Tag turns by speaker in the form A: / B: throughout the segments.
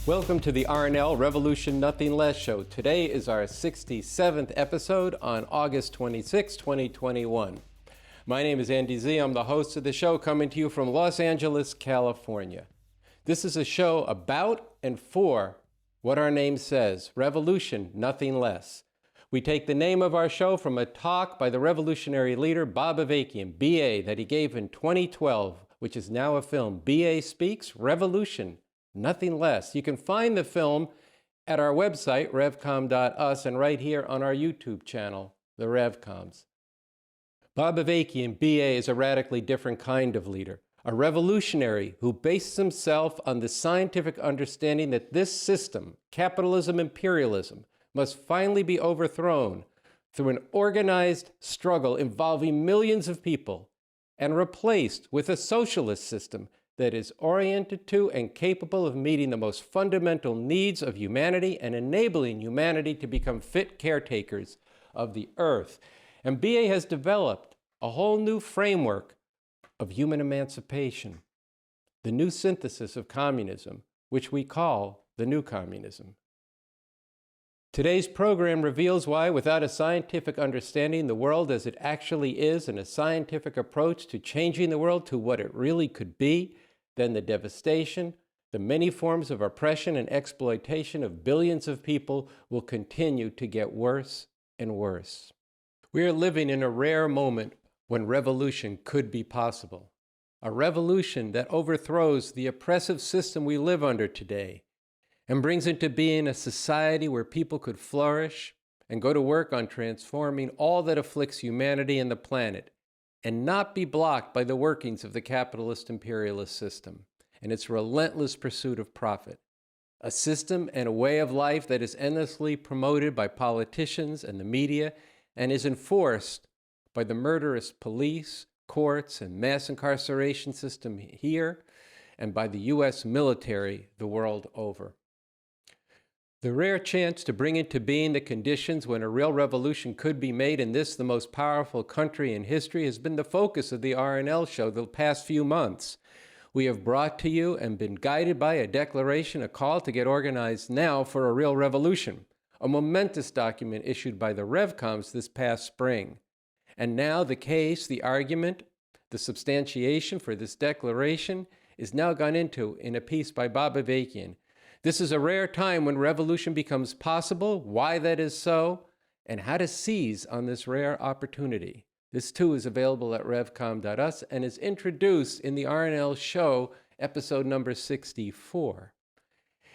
A: Welcome to the RNL Revolution Nothing Less show. Today is our 67th episode on August 26, 2021. My name is Andy Z. I'm the host of the show, coming to you from Los Angeles, California. This is a show about and for what our name says, revolution, nothing less. We take the name of our show from a talk by the revolutionary leader Bob Avakian, BA, that he gave in 2012, which is now a film. BA Speaks, Revolution, Nothing Less. You can find the film at our website, revcom.us, and right here on our YouTube channel, The Revcoms. Bob Avakian, BA, is a radically different kind of leader, a revolutionary who bases himself on the scientific understanding that this system, capitalism-imperialism, must finally be overthrown through an organized struggle involving millions of people and replaced with a socialist system that is oriented to and capable of meeting the most fundamental needs of humanity and enabling humanity to become fit caretakers of the earth. And BA has developed a whole new framework of human emancipation, the new synthesis of communism, which we call the new communism. Today's program reveals why, without a scientific understanding the world as it actually is and a scientific approach to changing the world to what it really could be, then the devastation, the many forms of oppression and exploitation of billions of people will continue to get worse and worse. We are living in a rare moment when revolution could be possible. A revolution that overthrows the oppressive system we live under today and brings into being a society where people could flourish and go to work on transforming all that afflicts humanity and the planet, and not be blocked by the workings of the capitalist imperialist system and its relentless pursuit of profit. A system and a way of life that is endlessly promoted by politicians and the media and is enforced by the murderous police, courts, and mass incarceration system here and by the U.S. military the world over. The rare chance to bring into being the conditions when a real revolution could be made in this, the most powerful country in history, has been the focus of the RNL Show the past few months. We have brought to you and been guided by a declaration, a call to get organized now for a real revolution, a momentous document issued by the Revcoms this past spring. And now the case, the argument, the substantiation for this declaration is now gone into in a piece by Bob Avakian. This is a rare time when revolution becomes possible, why that is so, and how to seize on this rare opportunity. This too is available at revcom.us and is introduced in the RNL Show, episode number 64.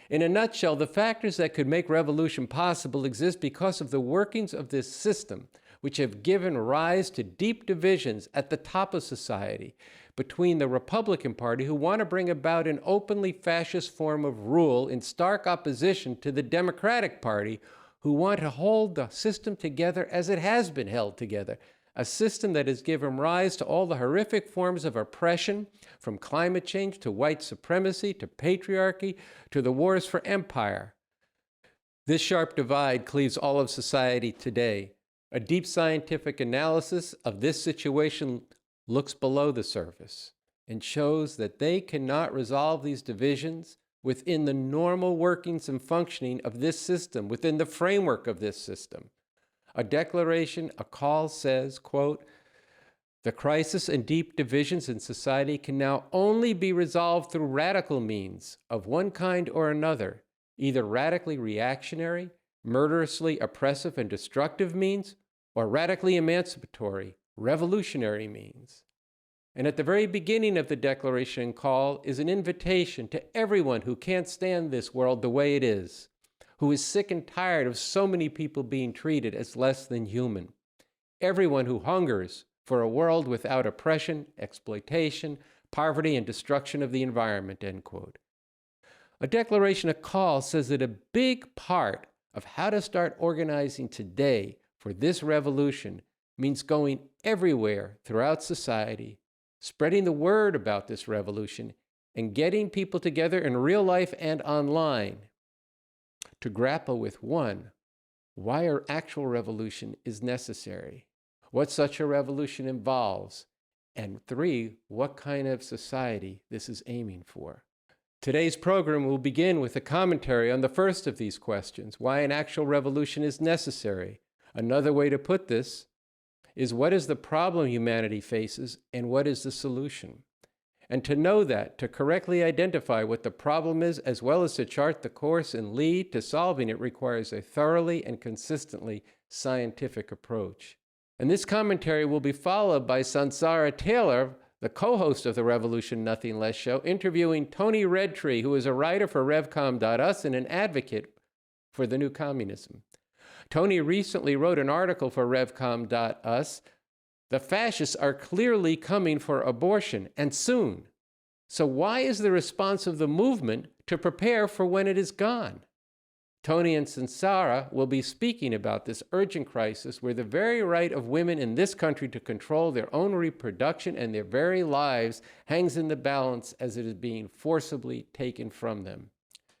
A: In a nutshell, the factors that could make revolution possible exist because of the workings of this system, which have given rise to deep divisions at the top of society between the Republican Party, who want to bring about an openly fascist form of rule in stark opposition to the Democratic Party, who want to hold the system together as it has been held together, a system that has given rise to all the horrific forms of oppression, from climate change to white supremacy to patriarchy to the wars for empire. This sharp divide cleaves all of society today. A deep scientific analysis of this situation looks below the surface and shows that they cannot resolve these divisions within the normal workings and functioning of this system, within the framework of this system. A declaration, a call says, quote, "The crisis and deep divisions in society can now only be resolved through radical means of one kind or another, either radically reactionary, murderously oppressive and destructive means, or radically emancipatory, revolutionary means." And at the very beginning of the declaration call is an invitation to everyone who can't stand this world the way it is, who is sick and tired of so many people being treated as less than human. Everyone who hungers for a world without oppression, exploitation, poverty, and destruction of the environment, end quote. A declaration, a call, says that a big part of how to start organizing today for this revolution means going everywhere throughout society, spreading the word about this revolution, and getting people together in real life and online to grapple with, one, why an actual revolution is necessary, what such a revolution involves, and three, what kind of society this is aiming for. Today's program will begin with a commentary on the first of these questions, why an actual revolution is necessary. Another way to put this is what is the problem humanity faces and what is the solution? And to know that, to correctly identify what the problem is, as well as to chart the course and lead to solving it, requires a thoroughly and consistently scientific approach. And this commentary will be followed by Sunsara Taylor, the co-host of the Revolution Nothing Less show, interviewing Toni Redtree, who is a writer for revcom.us and an advocate for the new communism. Toni recently wrote an article for revcom.us, "The Fascists Are Clearly Coming for Abortion, and Soon." So why is the response of the movement to prepare for when it is gone? Toni and Sunsara will be speaking about this urgent crisis where the very right of women in this country to control their own reproduction and their very lives hangs in the balance as it is being forcibly taken from them.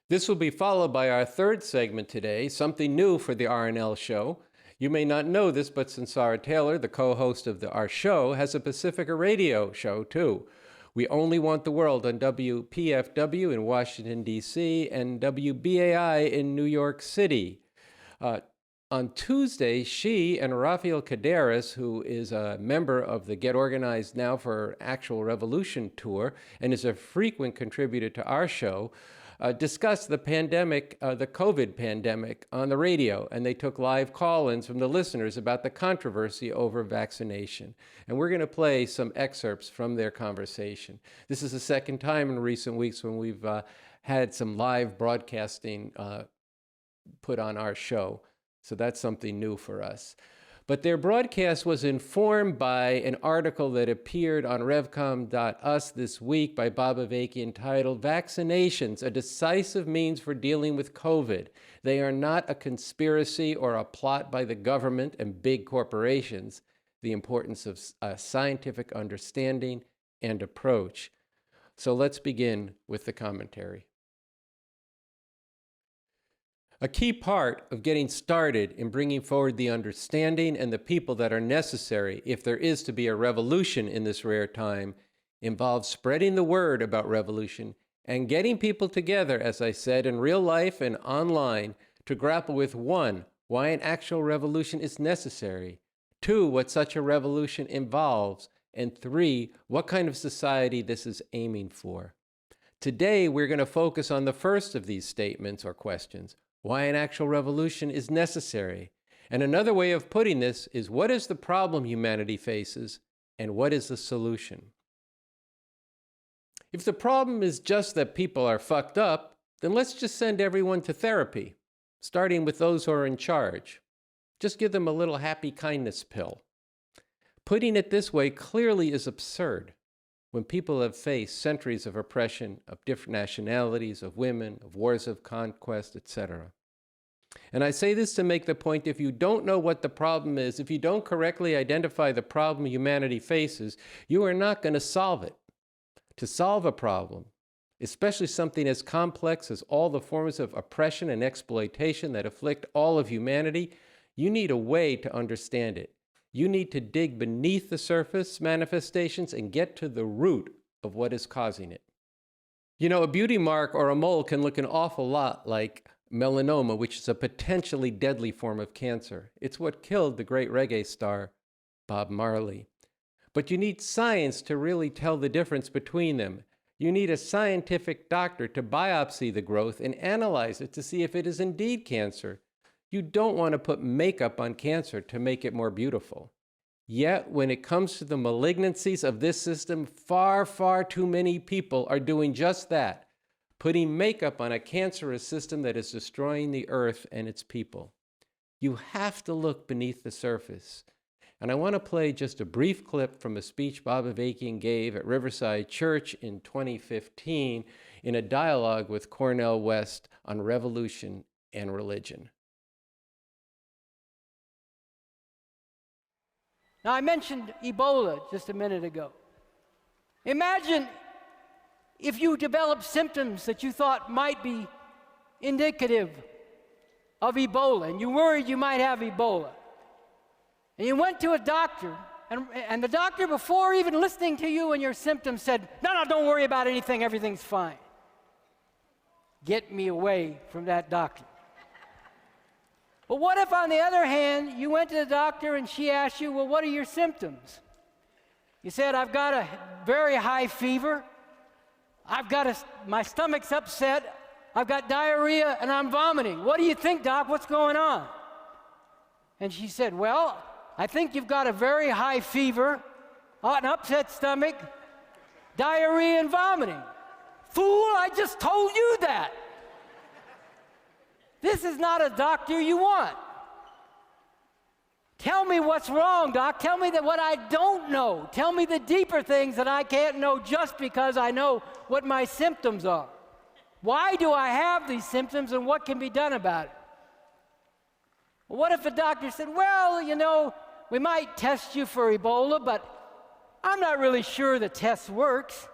A: This will be followed by our third segment today, something new for the RNL Show. You may not know this, but Sunsara Taylor, the co-host of our show, has a Pacifica radio show too. We Only Want the World on WPFW in Washington DC and WBAI in New York City. On Tuesday, she and Rafael Kadaris, who is a member of the Get Organized Now for Actual Revolution tour and is a frequent contributor to our show, discussed the pandemic, the COVID pandemic on the radio, and they took live call-ins from the listeners about the controversy over vaccination. And we're going to play some excerpts from their conversation. This is the second time in recent weeks when we've had some live broadcasting put on our show. So that's something new for us. But their broadcast was informed by an article that appeared on revcom.us this week by Bob Avakian titled, "Vaccinations, a Decisive Means for Dealing with COVID. They are not a conspiracy or a plot by the government and big corporations. The importance of scientific understanding and approach." So let's begin with the commentary. A key part of getting started in bringing forward the understanding and the people that are necessary if there is to be a revolution in this rare time involves spreading the word about revolution and getting people together, as I said, in real life and online to grapple with 1, why an actual revolution is necessary, 2, what such a revolution involves, and 3, what kind of society this is aiming for. Today, we're going to focus on the first of these statements or questions, why an actual revolution is necessary. And another way of putting this is, what is the problem humanity faces and what is the solution? If the problem is just that people are fucked up, then let's just send everyone to therapy, starting with those who are in charge. Just give them a little happy kindness pill. Putting it this way clearly is absurd when people have faced centuries of oppression of different nationalities, of women, of wars of conquest, etc. And I say this to make the point, if you don't know what the problem is, if you don't correctly identify the problem humanity faces, you are not going to solve it. To solve a problem, especially something as complex as all the forms of oppression and exploitation that afflict all of humanity, you need a way to understand it. You need to dig beneath the surface manifestations and get to the root of what is causing it. You know, a beauty mark or a mole can look an awful lot like melanoma, which is a potentially deadly form of cancer. It's what killed the great reggae star, Bob Marley. But you need science to really tell the difference between them. You need a scientific doctor to biopsy the growth and analyze it to see if it is indeed cancer. You don't want to put makeup on cancer to make it more beautiful. Yet, when it comes to the malignancies of this system, far, far too many people are doing just that, putting makeup on a cancerous system that is destroying the earth and its people. You have to look beneath the surface. And I want to play just a brief clip from a speech Bob Avakian gave at Riverside Church in 2015 in a dialogue with Cornel West on revolution and religion.
B: Now, I mentioned Ebola just a minute ago. Imagine if you developed symptoms that you thought might be indicative of Ebola, and you worried you might have Ebola. And you went to a doctor, and the doctor, before even listening to you and your symptoms, said, no, don't worry about anything, everything's fine. get me away from that doctor. But what if, on the other hand, you went to the doctor and she asked you, well, what are your symptoms? You said, I've got a very high fever, my stomach's upset, I've got diarrhea, and I'm vomiting. What do you think, doc? What's going on? And she said, well, I think you've got a very high fever, an upset stomach, diarrhea, and vomiting. Fool, I just told you that. This is not a doctor you want. Tell me what's wrong, doc. Tell me that what I don't know. Tell me the deeper things that I can't know just because I know what my symptoms are. Why do I have these symptoms and what can be done about it? Well, what if the doctor said, well, you know, we might test you for Ebola, but I'm not really sure the test works.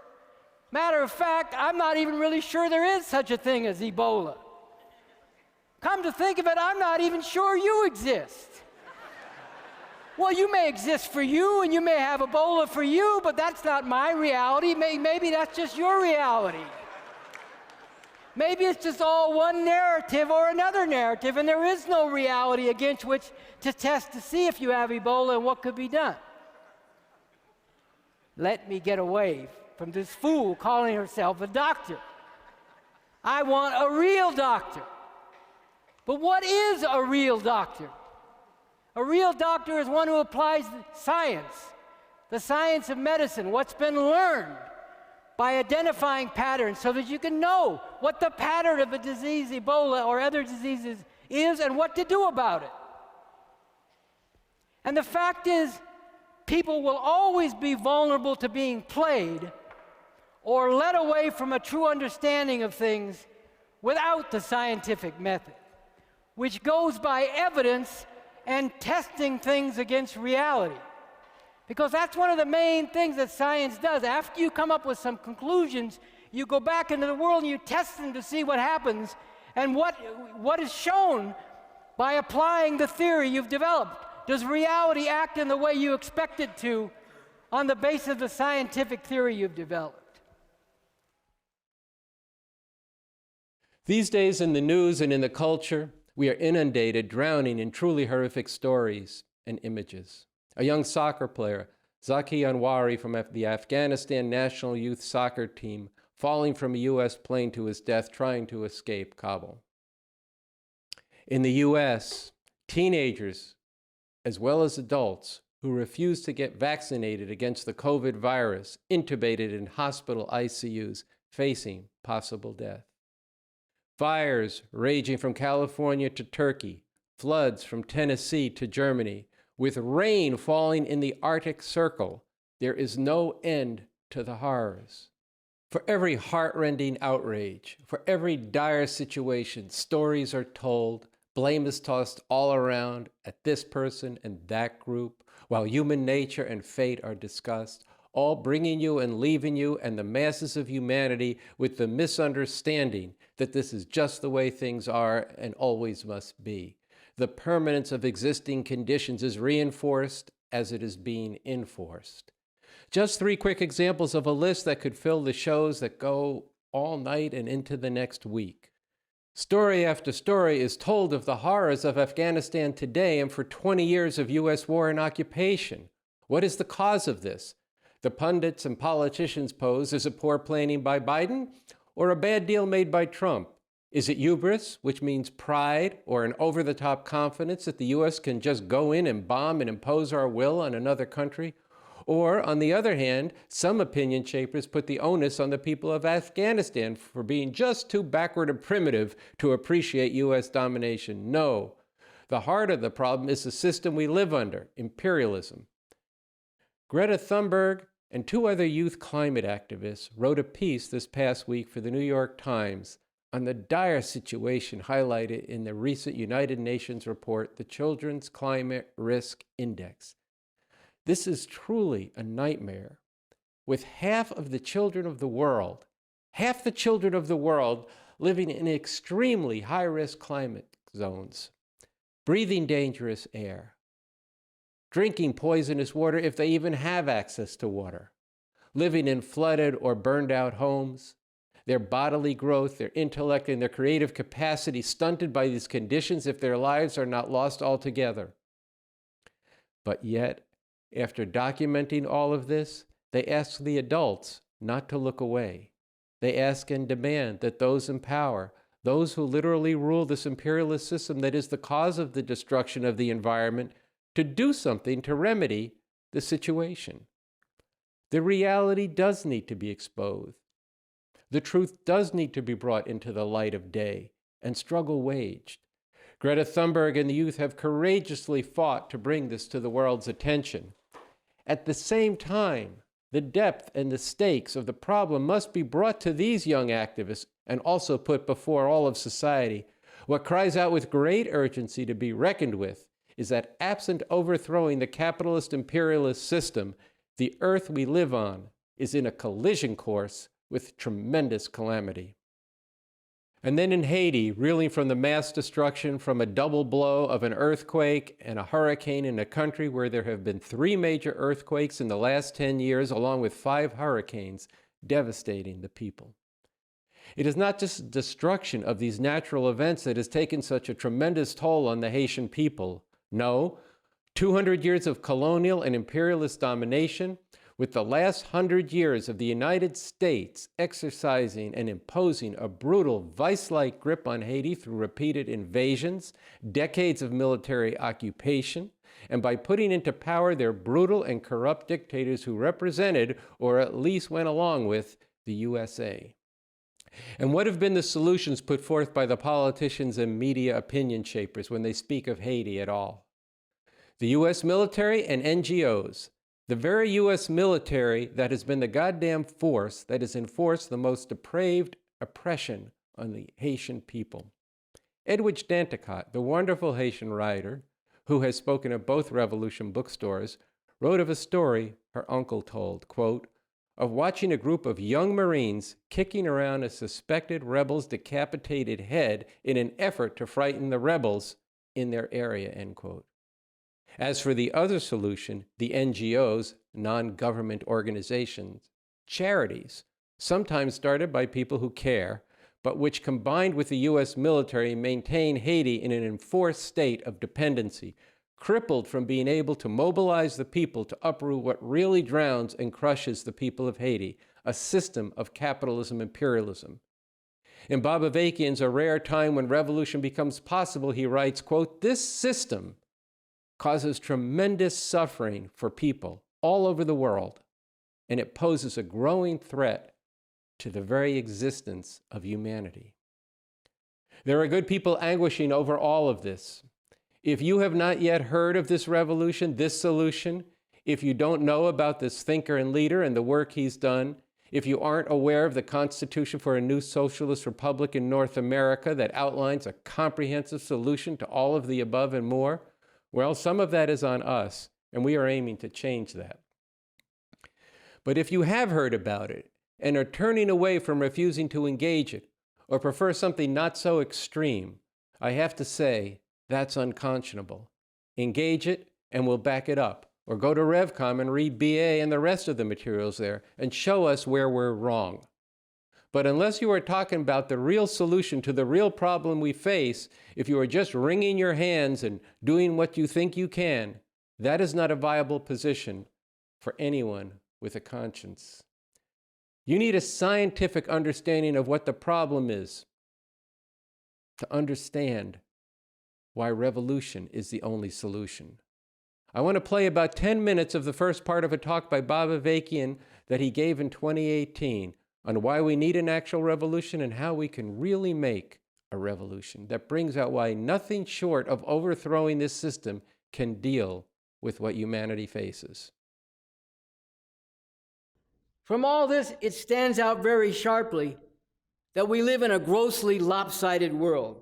B: Matter of fact, I'm not even really sure there is such a thing as Ebola. Come to think of it, I'm not even sure you exist. Well, you may exist for you, and you may have Ebola for you, but that's not my reality. Maybe that's just your reality. Maybe it's just all one narrative or another narrative, and there is no reality against which to test to see if you have Ebola and what could be done. Let me get away from this fool calling herself a doctor. I want a real doctor. But what is a real doctor? A real doctor is one who applies science, the science of medicine, what's been learned by identifying patterns so that you can know what the pattern of a disease, Ebola or other diseases, is and what to do about it. And the fact is, people will always be vulnerable to being played or led away from a true understanding of things without the scientific method, which goes by evidence and testing things against reality. Because that's one of the main things that science does. After you come up with some conclusions, you go back into the world and you test them to see what happens and what is shown by applying the theory you've developed. Does reality act in the way you expect it to on the basis of the scientific theory you've developed?
A: These days in the news and in the culture, we are inundated, drowning in truly horrific stories and images. A young soccer player, Zaki Anwari from the Afghanistan national youth soccer team, falling from a U.S. plane to his death trying to escape Kabul. In the U.S., teenagers, as well as adults, who refuse to get vaccinated against the COVID virus, intubated in hospital ICUs, facing possible death. Fires raging from California to Turkey, floods from Tennessee to Germany, with rain falling in the Arctic Circle. There is no end to the horrors. For every heart-rending outrage, for every dire situation, stories are told, blame is tossed all around at this person and that group, while human nature and fate are discussed, all bringing you and leaving you and the masses of humanity with the misunderstanding that this is just the way things are and always must be. The permanence of existing conditions is reinforced as it is being enforced. Just 3 quick examples of a list that could fill the shows that go all night and into the next week. Story after story is told of the horrors of Afghanistan today and for 20 years of U.S. war and occupation. What is the cause of this? The pundits and politicians pose, is it poor planning by Biden or a bad deal made by Trump? Is it hubris, which means pride, or an over-the-top confidence that the U.S. can just go in and bomb and impose our will on another country? Or, on the other hand, some opinion shapers put the onus on the people of Afghanistan for being just too backward and primitive to appreciate U.S. domination. No. The heart of the problem is the system we live under, imperialism. Greta Thunberg and 2 other youth climate activists wrote a piece this past week for the New York Times on the dire situation highlighted in the recent United Nations report, the Children's Climate Risk Index. This is truly a nightmare. With half the children of the world living in extremely high-risk climate zones, breathing dangerous air, drinking poisonous water if they even have access to water, living in flooded or burned out homes, their bodily growth, their intellect, and their creative capacity stunted by these conditions if their lives are not lost altogether. But yet, after documenting all of this, they ask the adults not to look away. They ask and demand that those in power, those who literally rule this imperialist system that is the cause of the destruction of the environment, to do something to remedy the situation. The reality does need to be exposed. The truth does need to be brought into the light of day and struggle waged. Greta Thunberg and the youth have courageously fought to bring this to the world's attention. At the same time, the depth and the stakes of the problem must be brought to these young activists and also put before all of society. What cries out with great urgency to be reckoned with is that absent overthrowing the capitalist imperialist system, the earth we live on is in a collision course with tremendous calamity. And then in Haiti, reeling from the mass destruction from a double blow of an earthquake and a hurricane in a country where there have been 3 major earthquakes in the last 10 years, along with 5 hurricanes, devastating the people. It is not just destruction of these natural events that has taken such a tremendous toll on the Haitian people. No, 200 years of colonial and imperialist domination, with the last 100 years of the United States exercising and imposing a brutal vice-like grip on Haiti through repeated invasions, decades of military occupation, and by putting into power their brutal and corrupt dictators who represented, or at least went along with, the USA. And what have been the solutions put forth by the politicians and media opinion shapers when they speak of Haiti at all? The US military and NGOs, the very US military that has been the goddamn force that has enforced the most depraved oppression on the Haitian people. Edwidge Danticott, the wonderful Haitian writer, who has spoken at both Revolution bookstores, wrote of a story her uncle told, quote, of watching a group of young Marines kicking around a suspected rebel's decapitated head in an effort to frighten the rebels in their area, end quote. As for the other solution, the NGOs, non-government organizations, charities, sometimes started by people who care, but which combined with the US military maintain Haiti in an enforced state of dependency, crippled from being able to mobilize the people to uproot what really drowns and crushes the people of Haiti, a system of capitalism-imperialism. In Bob Avakian's A Rare Time When Revolution Becomes Possible, he writes, quote, this system causes tremendous suffering for people all over the world, and it poses a growing threat to the very existence of humanity. There are good people anguishing over all of this. If you have not yet heard of this revolution, this solution, if you don't know about this thinker and leader and the work he's done, if you aren't aware of the Constitution for a New Socialist Republic in North America that outlines a comprehensive solution to all of the above and more, well, some of that is on us, and we are aiming to change that. But if you have heard about it and are turning away from refusing to engage it, or prefer something not so extreme, I have to say, that's unconscionable. Engage it, and we'll back it up. Or go to RevCom and read BA and the rest of the materials there, and show us where we're wrong. But unless you are talking about the real solution to the real problem we face, if you are just wringing your hands and doing what you think you can, that is not a viable position for anyone with a conscience. You need a scientific understanding of what the problem is to understand why revolution is the only solution. I want to play about 10 minutes of the first part of a talk by Bob Avakian that he gave in 2018 on why we need an actual revolution and how we can really make a revolution that brings out why nothing short of overthrowing this system can deal with what humanity faces.
B: From all this, it stands out very sharply that we live in a grossly lopsided world.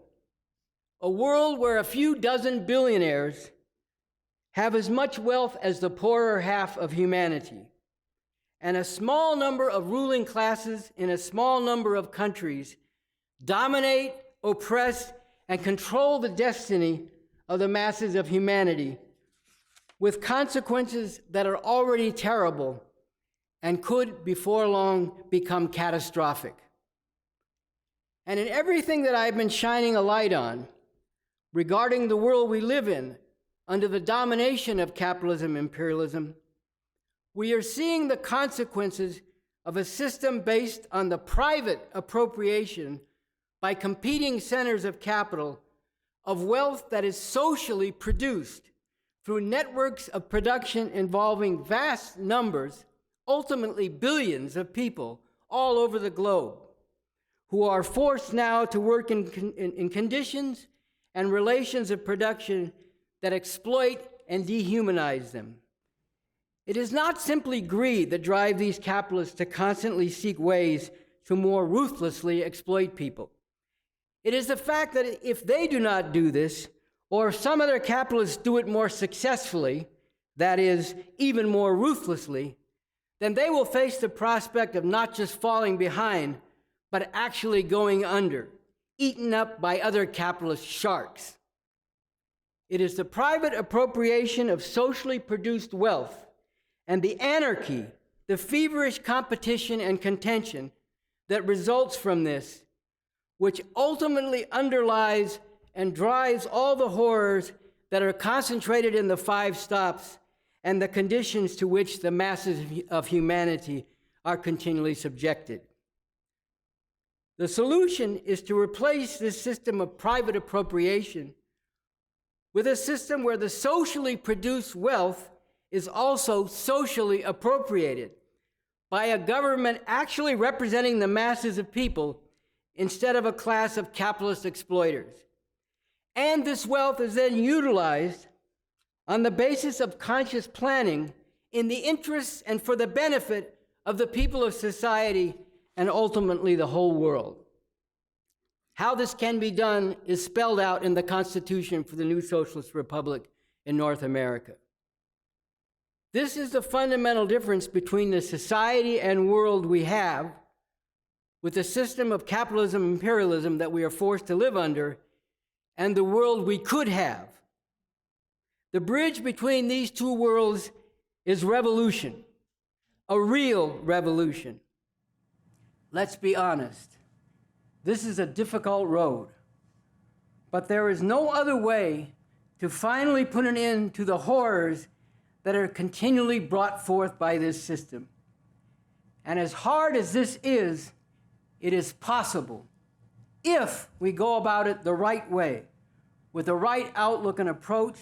B: A world where a few dozen billionaires have as much wealth as the poorer half of humanity, and a small number of ruling classes in a small number of countries dominate, oppress, and control the destiny of the masses of humanity, with consequences that are already terrible and could, before long, become catastrophic. And in everything that I've been shining a light on regarding the world we live in under the domination of capitalism imperialism, we are seeing the consequences of a system based on the private appropriation by competing centers of capital of wealth that is socially produced through networks of production involving vast numbers, ultimately billions of people all over the globe, who are forced now to work in conditions and relations of production that exploit and dehumanize them. It is not simply greed that drives these capitalists to constantly seek ways to more ruthlessly exploit people. It is the fact that if they do not do this, or if some other capitalists do it more successfully, that is, even more ruthlessly, then they will face the prospect of not just falling behind, but actually going under, eaten up by other capitalist sharks. It is the private appropriation of socially produced wealth and the anarchy, the feverish competition and contention that results from this, which ultimately underlies and drives all the horrors that are concentrated in the 5 stops and the conditions to which the masses of humanity are continually subjected. The solution is to replace this system of private appropriation with a system where the socially produced wealth is also socially appropriated by a government actually representing the masses of people instead of a class of capitalist exploiters. And this wealth is then utilized on the basis of conscious planning in the interests and for the benefit of the people of society and ultimately the whole world. How this can be done is spelled out in the Constitution for the new Socialist Republic in North America. This is the fundamental difference between the society and world we have with the system of capitalism imperialism that we are forced to live under and the world we could have. The bridge between these two worlds is revolution, a real revolution. Let's be honest, this is a difficult road, but there is no other way to finally put an end to the horrors that are continually brought forth by this system. And as hard as this is, it is possible if we go about it the right way, with the right outlook and approach,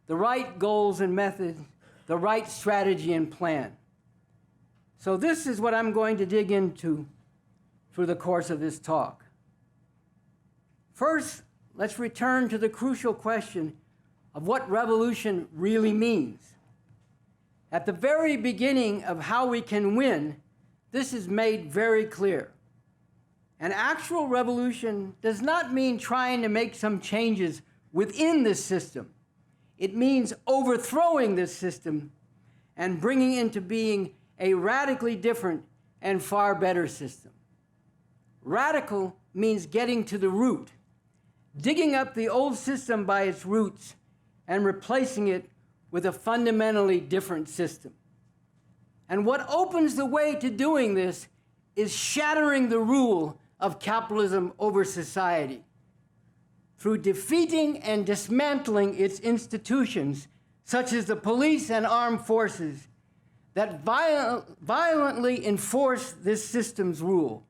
B: the right goals and methods, the right strategy and plan. So this is what I'm going to dig into through the course of this talk. First, let's return to the crucial question of what revolution really means. At the very beginning of how we can win, this is made very clear. An actual revolution does not mean trying to make some changes within this system. It means overthrowing this system and bringing into being a radically different and far better system. Radical means getting to the root, digging up the old system by its roots and replacing it with a fundamentally different system. And what opens the way to doing this is shattering the rule of capitalism over society through defeating and dismantling its institutions, such as the police and armed forces, that violently enforce this system's rule,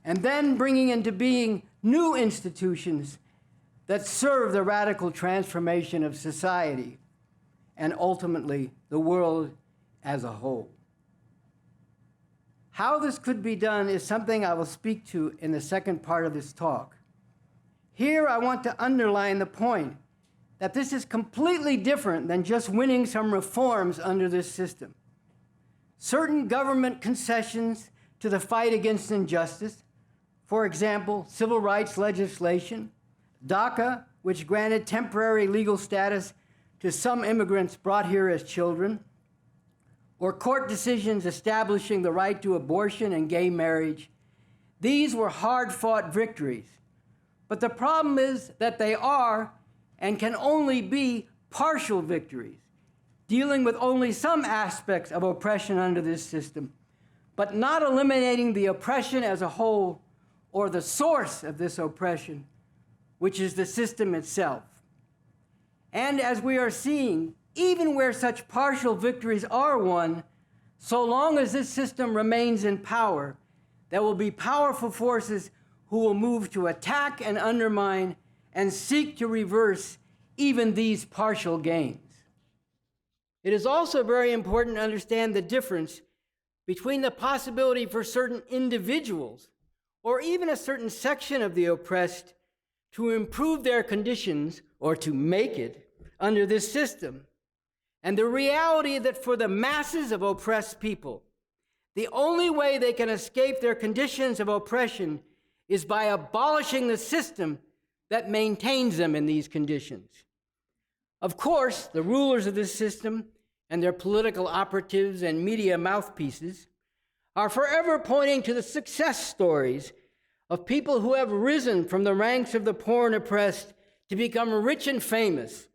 B: and then bringing into being new institutions that serve the radical transformation of society and ultimately the world as a whole. How this could be done is something I will speak to in the second part of this talk. Here I want to underline the point that this is completely different than just winning some reforms under this system. Certain government concessions to the fight against injustice, for example, civil rights legislation, DACA, which granted temporary legal status to some immigrants brought here as children, or court decisions establishing the right to abortion and gay marriage. These were hard-fought victories. But the problem is that they are and can only be partial victories, dealing with only some aspects of oppression under this system, but not eliminating the oppression as a whole or the source of this oppression, which is the system itself. And as we are seeing, even where such partial victories are won, so long as this system remains in power, there will be powerful forces who will move to attack and undermine and seek to reverse even these partial gains. It is also very important to understand the difference between the possibility for certain individuals or even a certain section of the oppressed to improve their conditions or to make it under this system, and the reality that for the masses of oppressed people, the only way they can escape their conditions of oppression is by abolishing the system that maintains them in these conditions. Of course, the rulers of this system and their political operatives and media mouthpieces are forever pointing to the success stories of people who have risen from the ranks of the poor and oppressed to become rich and famous,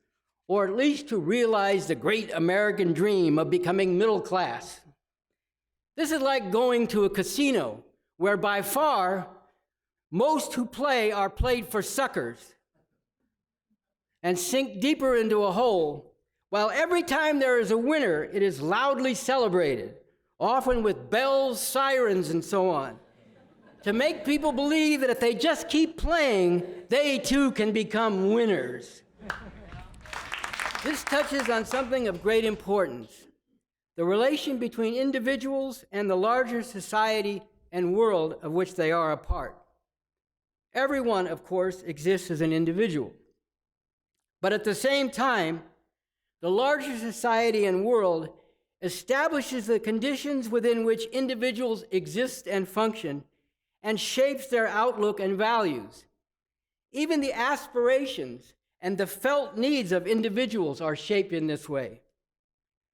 B: or at least to realize the great American dream of becoming middle class. This is like going to a casino where by far most who play are played for suckers and sink deeper into a hole, while every time there is a winner, it is loudly celebrated, often with bells, sirens, and so on, to make people believe that if they just keep playing, they too can become winners. This touches on something of great importance: the relation between individuals and the larger society and world of which they are a part. Everyone, of course, exists as an individual. But at the same time, the larger society and world establishes the conditions within which individuals exist and function and shapes their outlook and values. Even the aspirations and the felt needs of individuals are shaped in this way.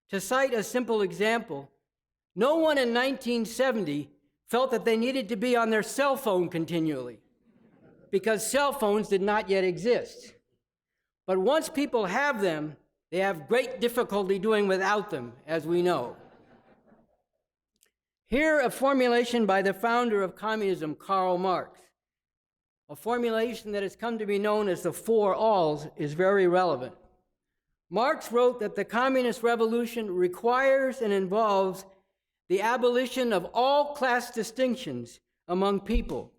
B: To cite a simple example, no one in 1970 felt that they needed to be on their cell phone continually, because cell phones did not yet exist. But once people have them, they have great difficulty doing without them, as we know. Here, a formulation by the founder of communism, Karl Marx, a formulation that has come to be known as the Four Alls, is very relevant. Marx wrote that the communist revolution requires and involves the abolition of all class distinctions among people,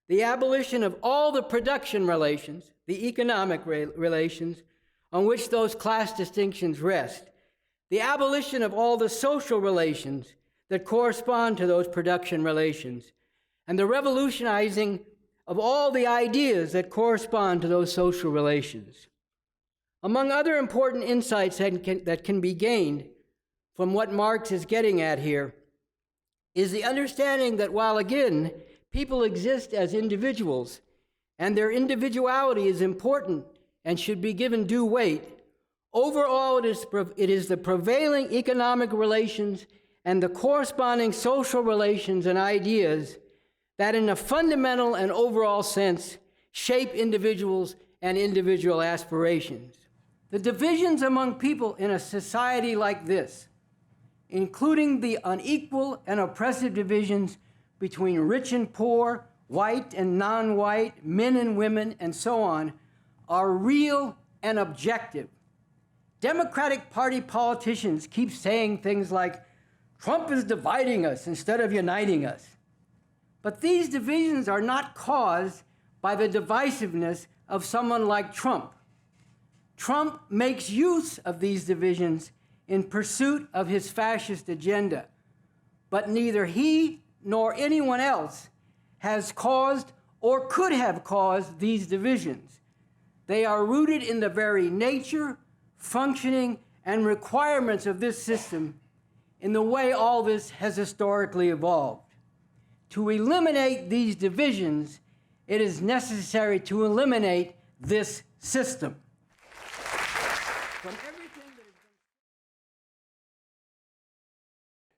B: the abolition of all the production relations, the economic relations on which those class distinctions rest, the abolition of all the social relations that correspond to those production relations, and the revolutionizing of all the ideas that correspond to those social relations. Among other important insights that can be gained from what Marx is getting at here is the understanding that while, again, people exist as individuals, and their individuality is important and should be given due weight, overall it is the prevailing economic relations and the corresponding social relations and ideas that in a fundamental and overall sense shape individuals and individual aspirations. The divisions among people in a society like this, including the unequal and oppressive divisions between rich and poor, white and non-white, men and women, and so on, are real and objective. Democratic Party politicians keep saying things like, Trump is dividing us instead of uniting us. But these divisions are not caused by the divisiveness of someone like Trump. Trump makes use of these divisions in pursuit of his fascist agenda, but neither he nor anyone else has caused or could have caused these divisions. They are rooted in the very nature, functioning, and requirements of this system, in the way all this has historically evolved. To eliminate these divisions, it is necessary to eliminate this system.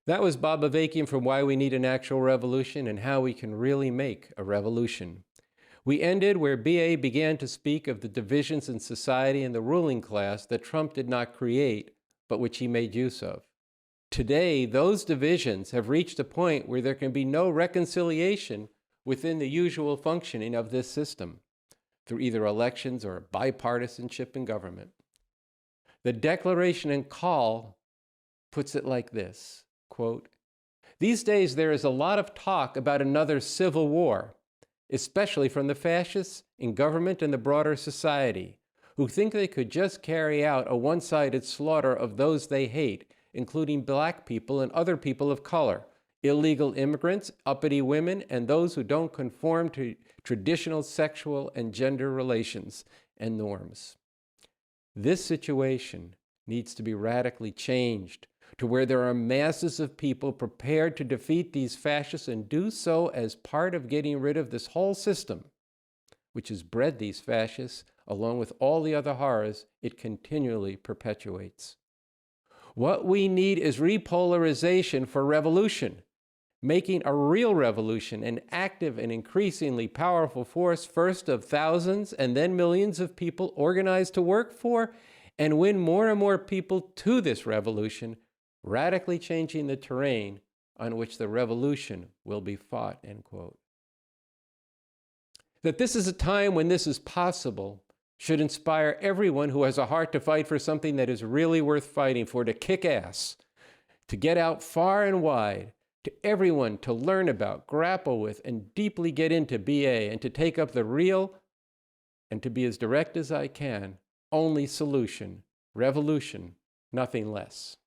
A: That was Bob Avakian from Why We Need an Actual Revolution and How We Can Really Make a Revolution. We ended where BA began to speak of the divisions in society and the ruling class that Trump did not create, but which he made use of. Today, those divisions have reached a point where there can be no reconciliation within the usual functioning of this system through either elections or bipartisanship in government. The declaration and call puts it like this, quote, "These days there is a lot of talk about another civil war, especially from the fascists in government and the broader society, who think they could just carry out a one-sided slaughter of those they hate, including black people and other people of color, illegal immigrants, uppity women, and those who don't conform to traditional sexual and gender relations and norms. This situation needs to be radically changed to where there are masses of people prepared to defeat these fascists and do so as part of getting rid of this whole system, which has bred these fascists, along with all the other horrors it continually perpetuates. What we need is repolarization for revolution, making a real revolution an active and increasingly powerful force, first of thousands and then millions of people organized to work for and win more and more people to this revolution, radically changing the terrain on which the revolution will be fought," end quote. That this is a time when this is possible should inspire everyone who has a heart to fight for something that is really worth fighting for, to kick ass, to get out far and wide, to everyone to learn about, grapple with, and deeply get into BA, and to take up the real, and to be as direct as I can, only solution, revolution, nothing less.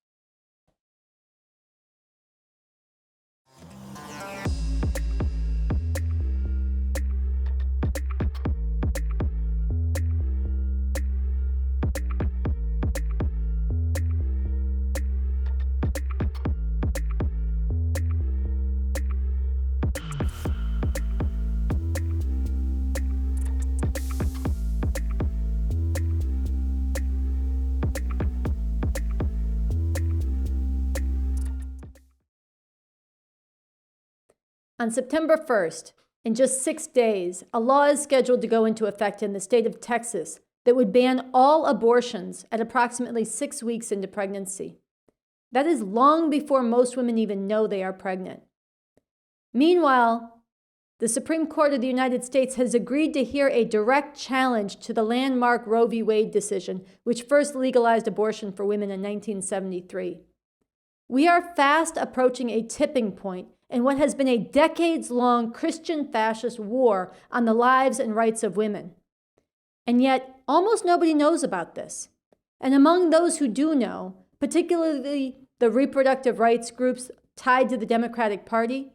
C: On September 1st, in just 6 days, a law is scheduled to go into effect in the state of Texas that would ban all abortions at approximately 6 weeks into pregnancy. That is long before most women even know they are pregnant. Meanwhile, the Supreme Court of the United States has agreed to hear a direct challenge to the landmark Roe v. Wade decision, which first legalized abortion for women in 1973. We are fast approaching a tipping point in what has been a decades-long Christian fascist war on the lives and rights of women. And yet, almost nobody knows about this. And among those who do know, particularly the reproductive rights groups tied to the Democratic Party,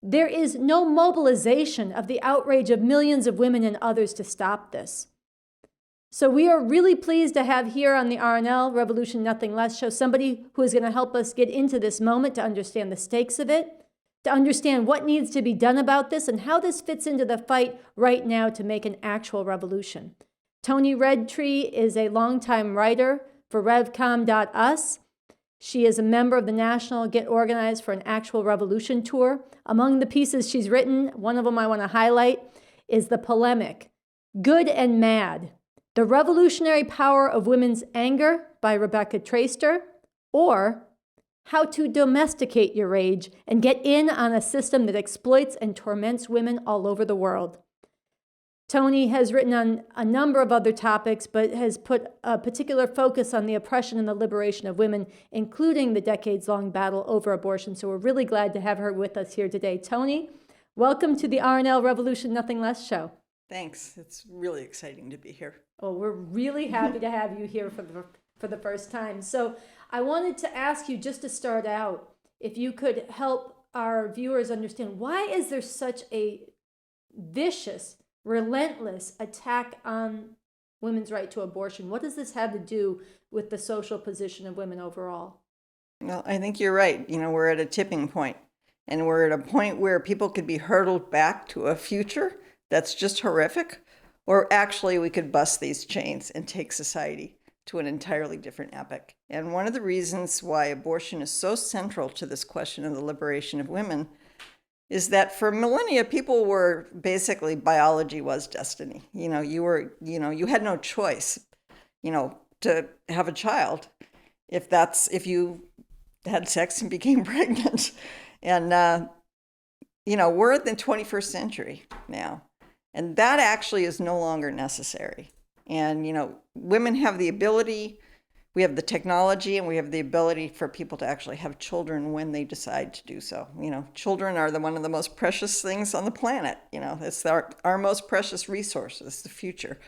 C: there is no mobilization of the outrage of millions of women and others to stop this. So we are really pleased to have here on the RNL Revolution Nothing Less show somebody who is going to help us get into this moment to understand the stakes of it, to understand what needs to be done about this and how this fits into the fight right now to make an actual revolution. Toni Redtree is a longtime writer for revcom.us. She is a member of the National Get Organized for an Actual Revolution tour. Among the pieces she's written, one of them I want to highlight is the polemic, Good and Mad, The Revolutionary Power of Women's Anger by Rebecca Traister, or How to Domesticate Your Rage and Get In on a System that Exploits and Torments Women All Over the World. Toni has written on a number of other topics, but has put a particular focus on the oppression and the liberation of women, including the decades-long battle over abortion. So we're really glad to have her with us here today. Toni, welcome to the RNL Revolution Nothing Less show.
D: Thanks. It's really exciting to be here.
C: Oh, we're really happy to have you here for the first time. So I wanted to ask you, just to start out, if you could help our viewers understand, why is there such a vicious, relentless attack on women's right to abortion? What does this have to do with the social position of women overall?
D: Well, I think you're right. We're at a tipping point, and we're at a point where people could be hurtled back to a future that's just horrific, or actually we could bust these chains and take society to an entirely different epoch. And one of the reasons why abortion is so central to this question of the liberation of women is that for millennia, people were basically, biology was destiny. You had no choice, to have a child if you had sex and became pregnant. And we're in the 21st century now, and that actually is no longer necessary. And, women have the ability, we have the technology, and we have the ability for people to actually have children when they decide to do so. Children are one of the most precious things on the planet. It's our most precious resource, it's the future.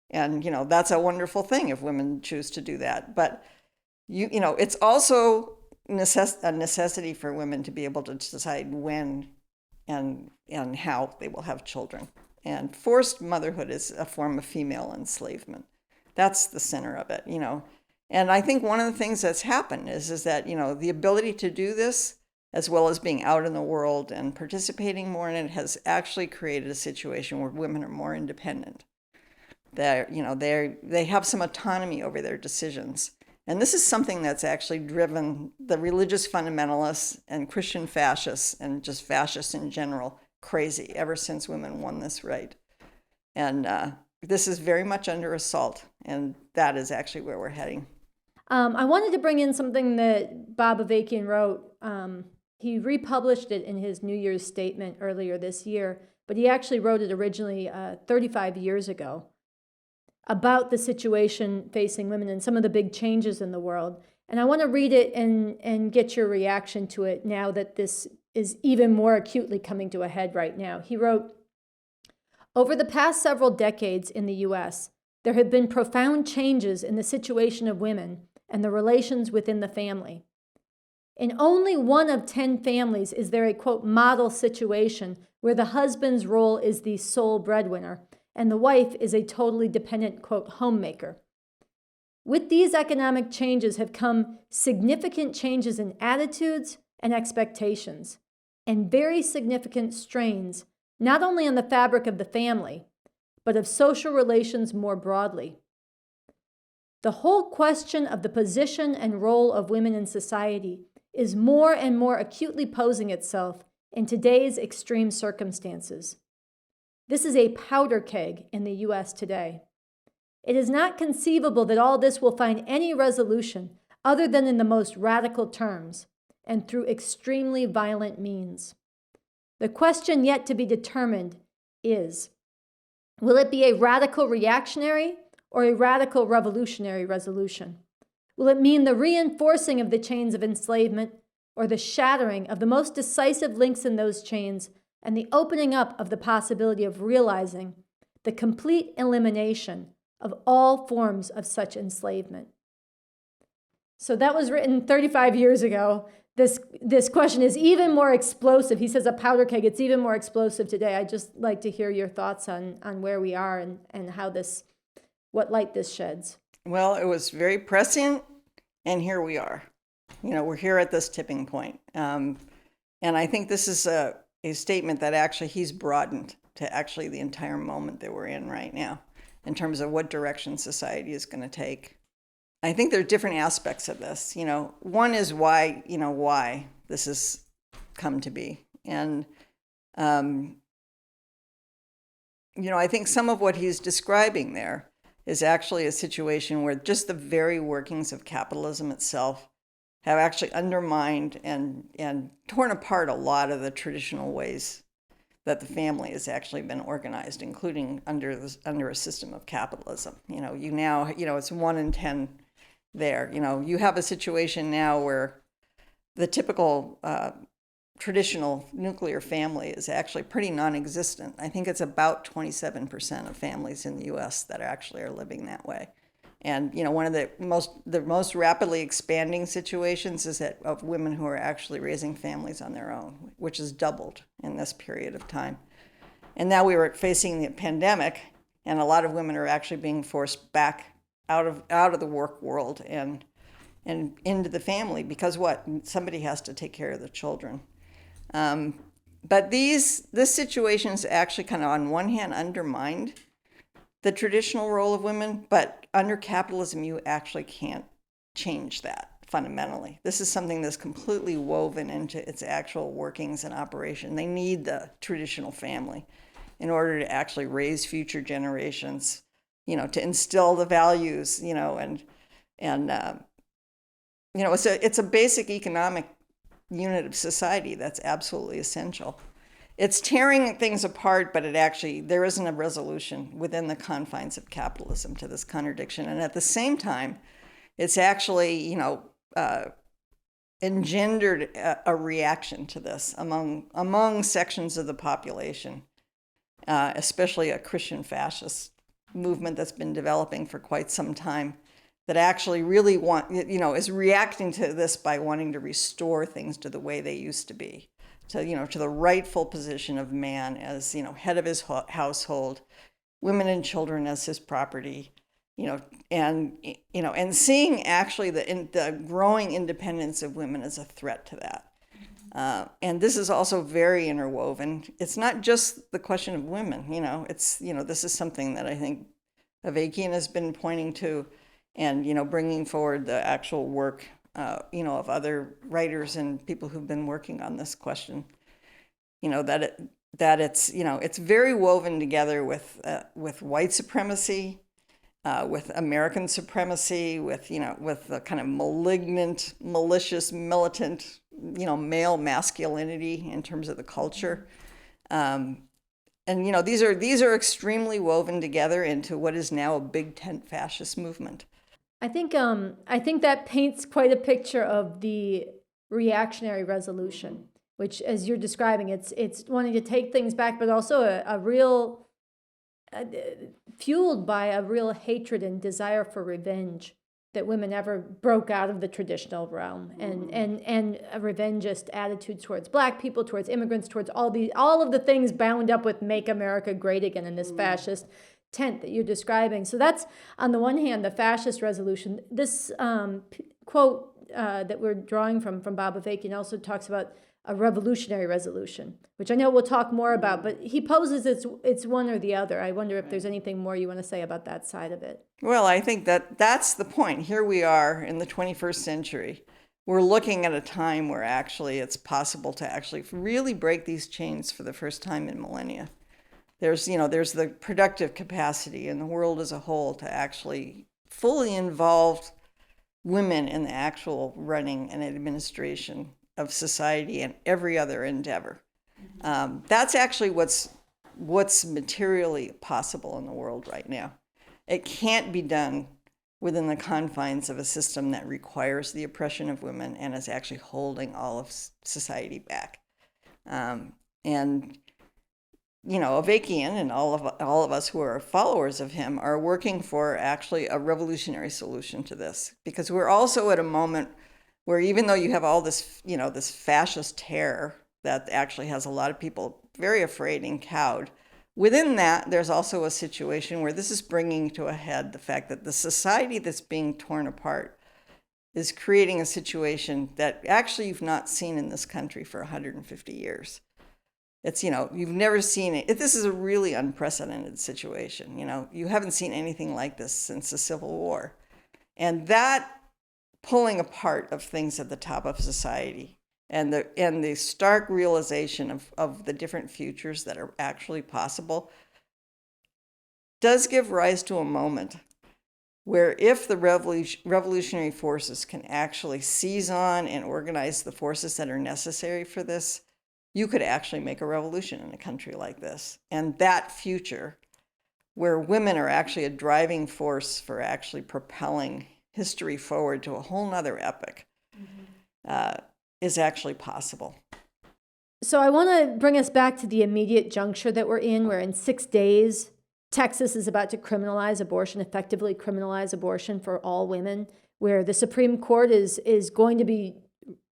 D: And, that's a wonderful thing if women choose to do that. But, it's also a necessity for women to be able to decide when and how they will have children. And forced motherhood is a form of female enslavement. That's the center of it, And I think one of the things that's happened is that, the ability to do this, as well as being out in the world and participating more in it, has actually created a situation where women are more independent. They have some autonomy over their decisions. And this is something that's actually driven the religious fundamentalists and Christian fascists and just fascists in general crazy ever since women won this right. And this is very much under assault, and that is actually where we're heading.
C: I wanted to bring in something that Bob Avakian wrote. He republished it in his New Year's statement earlier this year, but he actually wrote it originally 35 years ago about the situation facing women and some of the big changes in the world. And I want to read it and get your reaction to it now that this is even more acutely coming to a head right now. He wrote, "Over the past several decades in the U.S., there have been profound changes in the situation of women and the relations within the family. In only 1 of 10 families is there a, quote, model situation where the husband's role is the sole breadwinner and the wife is a totally dependent, quote, homemaker. With these economic changes have come significant changes in attitudes and expectations, and very significant strains, not only on the fabric of the family, but of social relations more broadly. The whole question of the position and role of women in society is more and more acutely posing itself in today's extreme circumstances. This is a powder keg in the U.S. today. It is not conceivable that all this will find any resolution other than in the most radical terms and through extremely violent means. The question yet to be determined is, will it be a radical reactionary or a radical revolutionary resolution? Will it mean the reinforcing of the chains of enslavement or the shattering of the most decisive links in those chains and the opening up of the possibility of realizing the complete elimination of all forms of such enslavement?" So that was written 35 years ago. This question is even more explosive. He says a powder keg, it's even more explosive today. I'd just like to hear your thoughts on where we are and how what light this sheds.
D: Well, it was very prescient, and here we are. We're here at this tipping point. And I think this is a statement that actually he's broadened to actually the entire moment that we're in right now in terms of what direction society is going to take. I think there are different aspects of this. One is why this has come to be. And, I think some of what he's describing there is actually a situation where just the very workings of capitalism itself have actually undermined and torn apart a lot of the traditional ways that the family has actually been organized, including under a system of capitalism. It's 1 in 10 there. You have a situation now where the typical traditional nuclear family is actually pretty non-existent. I think it's about 27% of families in the U.S. that actually are living that way. And one of the most rapidly expanding situations is that of women who are actually raising families on their own, which has doubled in this period of time. And now we were facing the pandemic, and a lot of women are actually being forced back out of the work world and into the family because somebody has to take care of the children. But this situation is actually kind of on one hand undermined the traditional role of women, but under capitalism, you actually can't change that fundamentally. This is something that's completely woven into its actual workings and operation. They need the traditional family in order to actually raise future generations, to instill the values, it's a basic economic unit of society that's absolutely essential. it's tearing things apart, but there isn't a resolution within the confines of capitalism to this contradiction. And at the same time, it's actually, engendered a reaction to this among sections of the population, especially a Christian fascist movement that's been developing for quite some time, that actually really is reacting to this by wanting to restore things to the way they used to be, to the rightful position of man as, head of his household, women and children as his property, and seeing actually the growing independence of women as a threat to that. And this is also very interwoven. It's not just the question of women, this is something that I think Avakian has been pointing to, and, bringing forward the actual work, of other writers and people who've been working on this question, that it's very woven together with white supremacy, with American supremacy, with the kind of malignant, malicious, militant, male masculinity in terms of the culture. And these are extremely woven together into what is now a big tent fascist movement.
C: I think that paints quite a picture of the reactionary resolution, which, as you're describing, it's wanting to take things back, but also a real fueled by a real hatred and desire for revenge, that women ever broke out of the traditional realm, and a revengist attitude towards Black people, towards immigrants, towards all of the things bound up with "Make America Great Again" in this fascist tent that you're describing. So that's, on the one hand, the fascist resolution. This quote that we're drawing from Bob Avakian also talks about a revolutionary resolution, which I know we'll talk more about, but he poses it's one or the other. I wonder if there's anything more you want to say about that side of it.
D: Well, I think that's the point. Here we are in the 21st century. We're looking at a time where actually it's possible to actually really break these chains for the first time in millennia. There's the productive capacity in the world as a whole to actually fully involve women in the actual running and administration of society and every other endeavor. That's actually what's materially possible in the world right now. It can't be done within the confines of a system that requires the oppression of women and is actually holding all of society back. Avakian and all of us who are followers of him are working for actually a revolutionary solution to this, because we're also at a moment where, even though you have all this, this fascist terror that actually has a lot of people very afraid and cowed, within that, there's also a situation where this is bringing to a head the fact that the society that's being torn apart is creating a situation that actually you've not seen in this country for 150 years. It's, you've never seen it. This is a really unprecedented situation. You haven't seen anything like this since the Civil War. And that pulling apart of things at the top of society and the stark realization of the different futures that are actually possible does give rise to a moment where, if the revolutionary forces can actually seize on and organize the forces that are necessary for this, you could actually make a revolution in a country like this. And that future, where women are actually a driving force for actually propelling history forward to a whole nother epoch, is actually possible.
C: So I want to bring us back to the immediate juncture that we're in, where in 6 days, Texas is about to criminalize abortion, effectively criminalize abortion for all women, where the Supreme Court is going to be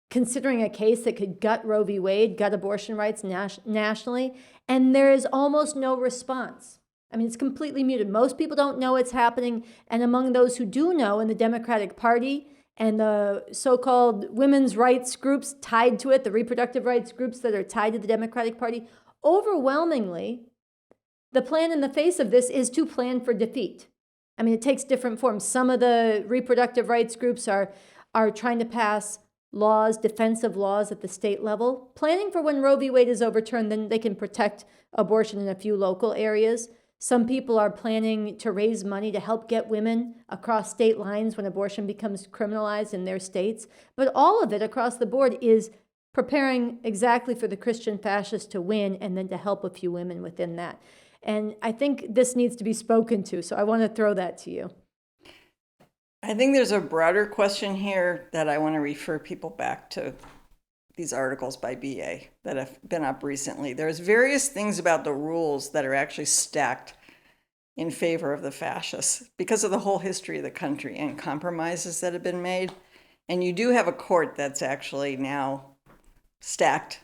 C: considering a case that could gut Roe v. Wade, gut abortion rights nationally, and there is almost no response. I mean, it's completely muted. Most people don't know it's happening, and among those who do know, in the Democratic Party and the so-called women's rights groups tied to it, the reproductive rights groups that are tied to the Democratic Party, overwhelmingly, the plan in the face of this is to plan for defeat. I mean, it takes different forms. Some of the reproductive rights groups are trying to pass laws, defensive laws at the state level, planning for when Roe v. Wade is overturned, then they can protect abortion in a few local areas. Some people are planning to raise money to help get women across state lines when abortion becomes criminalized in their states. But all of it across the board is preparing exactly for the Christian fascists to win and then to help a few women within that. And I think this needs to be spoken to, so I want to throw that to you.
D: I think there's a broader question here that I want to refer people back to these articles by BA that have been up recently. There's various things about the rules that are actually stacked in favor of the fascists because of the whole history of the country and compromises that have been made. And you do have a court that's actually now stacked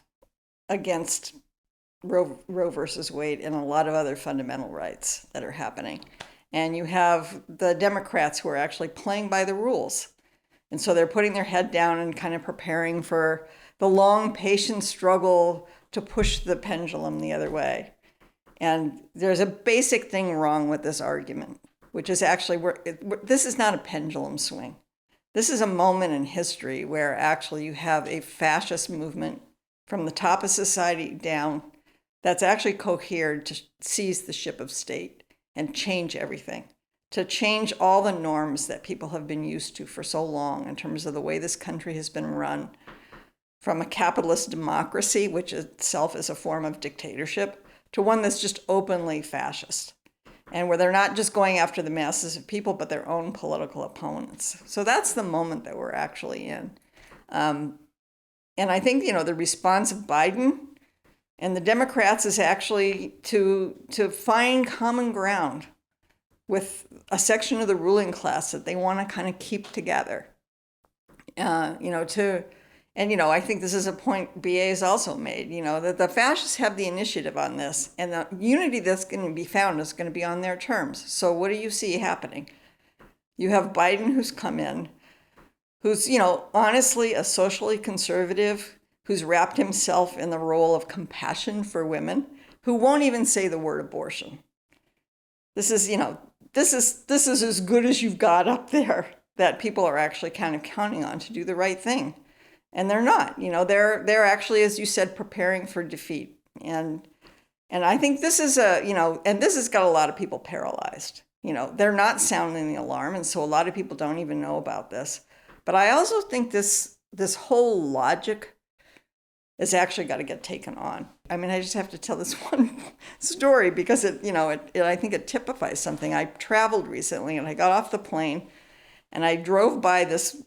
D: against Roe versus Wade and a lot of other fundamental rights that are happening. And you have the Democrats who are actually playing by the rules. And so they're putting their head down and kind of preparing for the long, patient struggle to push the pendulum the other way. And there's a basic thing wrong with this argument, which is actually this is not a pendulum swing. This is a moment in history where actually you have a fascist movement from the top of society down that's actually cohered to seize the ship of state and change everything, to change all the norms that people have been used to for so long in terms of the way this country has been run, from a capitalist democracy, which itself is a form of dictatorship, to one that's just openly fascist, and where they're not just going after the masses of people, but their own political opponents. So that's the moment that we're actually in. And I think, the response of Biden and the Democrats is actually to find common ground with a section of the ruling class that they want to kind of keep together. I think this is a point BA has also made, that the fascists have the initiative on this, and the unity that's going to be found is going to be on their terms. So what do you see happening? You have Biden who's come in, who's, honestly a socially conservative, who's wrapped himself in the role of compassion for women, who won't even say the word abortion. This is as good as you've got up there that people are actually kind of counting on to do the right thing. And they're not, they're actually, as you said, preparing for defeat. And I think this is and this has got a lot of people paralyzed. They're not sounding the alarm. And so a lot of people don't even know about this. But I also think this whole logic has actually got to get taken on. I mean, I just have to tell this one story because I think it typifies something. I traveled recently and I got off the plane and I drove by this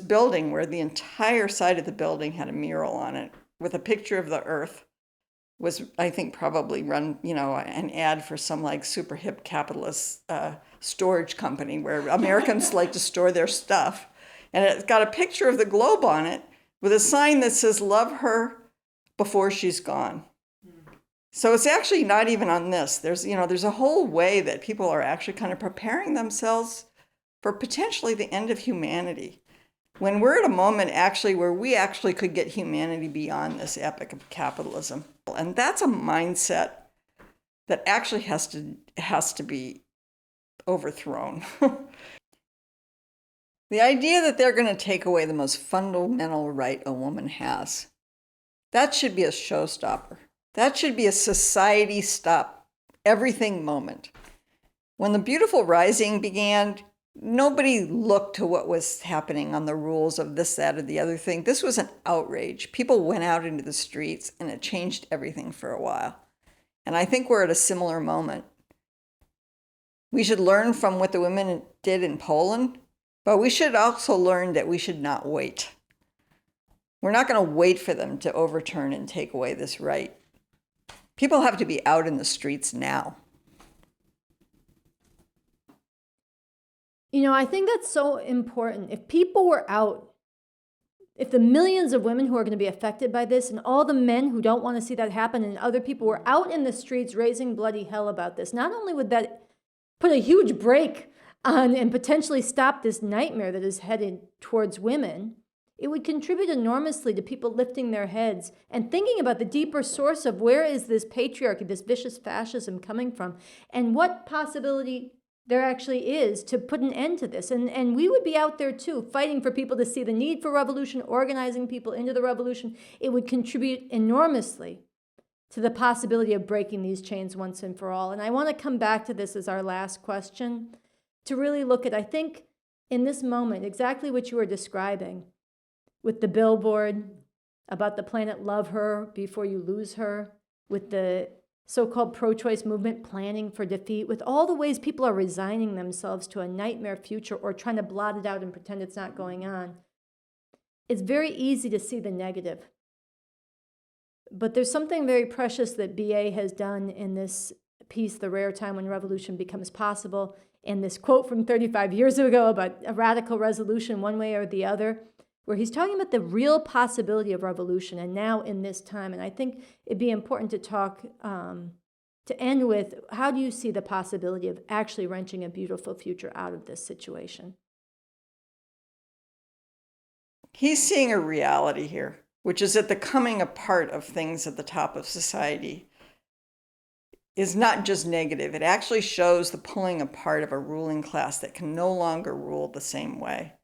D: building where the entire side of the building had a mural on it with a picture of the earth. Was, I think, probably run, an ad for some like super hip capitalist storage company where Americans like to store their stuff. And it's got a picture of the globe on it with a sign that says, "Love her before she's gone." So it's actually not even on this. There's a whole way that people are actually kind of preparing themselves for potentially the end of humanity. When we're at a moment actually where we actually could get humanity beyond this epic of capitalism. And that's a mindset that actually has to be overthrown. The idea that they're going to take away the most fundamental right a woman has, that should be a showstopper. That should be a society stop everything moment. When the beautiful rising began, nobody looked to what was happening on the rules of this, that, or the other thing. This was an outrage. People went out into the streets and it changed everything for a while. And I think we're at a similar moment. We should learn from what the women did in Poland, but we should also learn that we should not wait. We're not going to wait for them to overturn and take away this right. People have to be out in the streets now.
C: I think that's so important. If people were out, if the millions of women who are going to be affected by this and all the men who don't want to see that happen and other people were out in the streets raising bloody hell about this, not only would that put a huge brake on and potentially stop this nightmare that is headed towards women, it would contribute enormously to people lifting their heads and thinking about the deeper source of where is this patriarchy, this vicious fascism coming from, and what possibility there actually is to put an end to this. And we would be out there too, fighting for people to see the need for revolution, organizing people into the revolution. It would contribute enormously to the possibility of breaking these chains once and for all. And I want to come back to this as our last question, to really look at, I think, in this moment, exactly what you were describing with the billboard about the planet Love Her Before You Lose Her, with the so-called pro-choice movement planning for defeat, with all the ways people are resigning themselves to a nightmare future or trying to blot it out and pretend it's not going on. It's very easy to see the negative. But there's something very precious that BA has done in this piece, The Rare Time When Revolution Becomes Possible, and this quote from 35 years ago about a radical resolution one way or the other, where he's talking about the real possibility of revolution and now in this time. And I think it'd be important to talk, to end with, how do you see the possibility of actually wrenching a beautiful future out of this situation?
D: He's seeing a reality here, which is that the coming apart of things at the top of society is not just negative. It actually shows the pulling apart of a ruling class that can no longer rule the same way.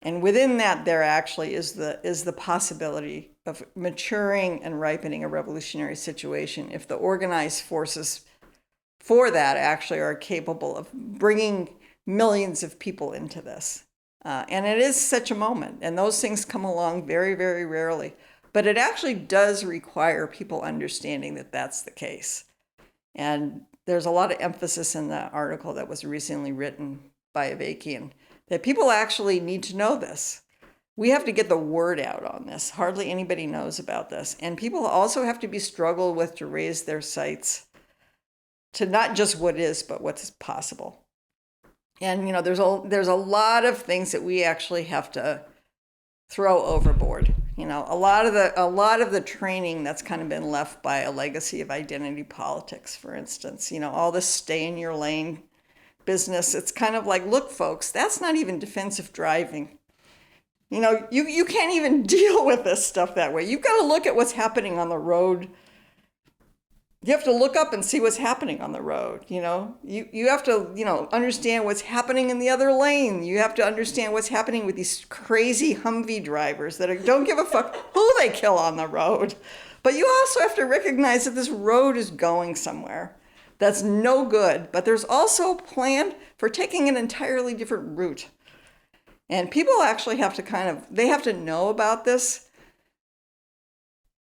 D: And within that, there actually is the possibility of maturing and ripening a revolutionary situation if the organized forces for that actually are capable of bringing millions of people into this. And it is such a moment, and those things come along very, very rarely. But it actually does require people understanding that that's the case. And there's a lot of emphasis in the article that was recently written by Avakian that people actually need to know this. We have to get the word out on this. Hardly anybody knows about this. And people also have to be struggled with to raise their sights to not just what is, but what's possible. And, there's a lot of things that we actually have to throw overboard. A lot of the training that's kind of been left by a legacy of identity politics, for instance, all this stay in your lane business. It's kind of like, look, folks, that's not even defensive driving. You can't even deal with this stuff that way. You've got to look at what's happening on the road. You have to look up and see what's happening on the road. You have to, understand what's happening in the other lane. You have to understand what's happening with these crazy Humvee drivers that don't give a fuck who they kill on the road. But you also have to recognize that this road is going somewhere that's no good. But there's also a plan for taking an entirely different route. And people actually have to they have to know about this